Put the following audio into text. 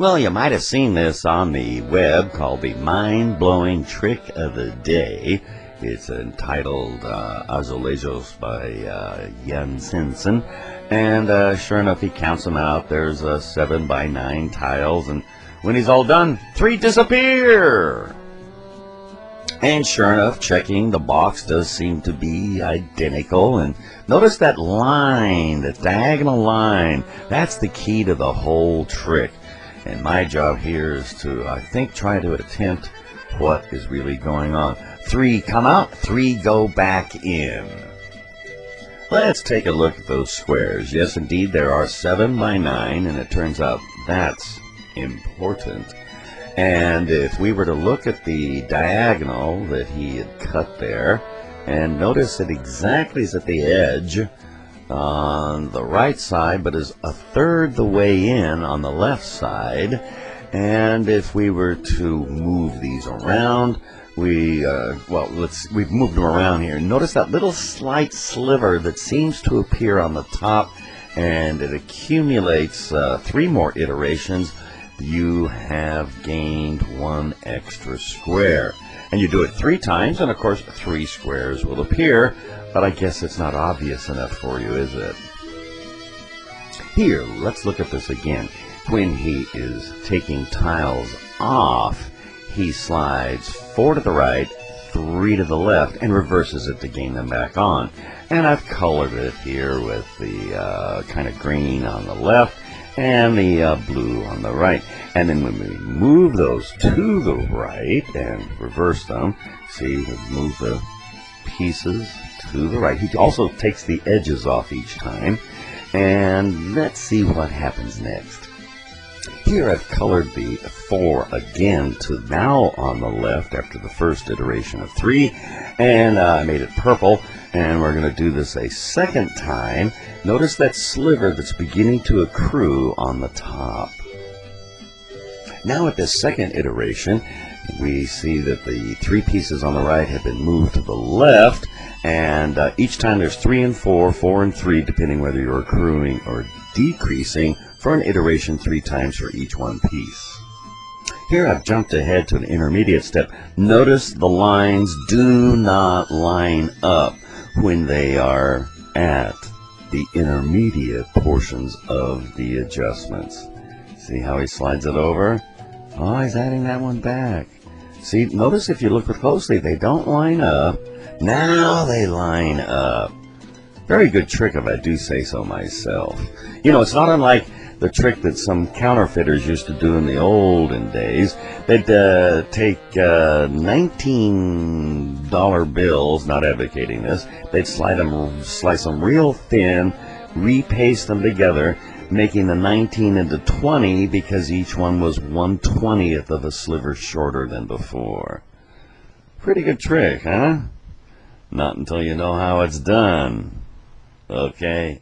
Well, you might have seen this on the web called the Mind-Blowing Trick of the Day. It's entitled Azulejos by Jan Simpson. And sure enough, he counts them out. There's 7 by 9 tiles, and when he's all done, 3 disappear. And sure enough, checking, the box does seem to be identical. And notice that line, that diagonal line. That's the key to the whole trick. And my job here is to, I think, try to attempt what is really going on. 3 come out, 3 go back in. Let's take a look at those squares. Yes, indeed, there are 7 by 9, and it turns out that's important. And if we were to look at the diagonal that he had cut there, and notice it exactly is at the edge on the right side, but is a third the way in on the left side. And if we were to move these around, we've moved them around here. Notice that little slight sliver that seems to appear on the top, and it accumulates 3 more iterations. You have gained 1 extra square. And you do it 3 times, and of course 3 squares will appear, but I guess it's not obvious enough for you, is it? Here, let's look at this again. When he is taking tiles off, he slides 4 to the right, 3 to the left, and reverses it to gain them back on. And I've colored it here with the kind of green on the left and the blue on the right. And then when we move those to the right and reverse them, see, we move the pieces to the right. He also takes the edges off each time. And let's see what happens next. Here I've colored the 4 again to now on the left after the first iteration of 3, and I made it purple, and we're going to do this a second time. Notice that sliver that's beginning to accrue on the top. Now at this second iteration, we see that the 3 pieces on the right have been moved to the left, and each time there's 3 and 4, 4 and 3, depending whether you're accruing or decreasing, for an iteration 3 times for each 1 piece. Here I've jumped ahead to an intermediate step. Notice the lines do not line up when they are at the intermediate portions of the adjustments. See how he slides it over? Oh, he's adding that one back. See, notice if you look closely, they don't line up. Now they line up. Very good trick, if I do say so myself. You know, it's not unlike the trick that some counterfeiters used to do in the olden days. They'd take $19 bills, not advocating this, they'd slice them real thin, repaste them together, making the 19 into 20 because each one was 1/20th of a sliver shorter than before. Pretty good trick, huh? Not until you know how it's done. Okay.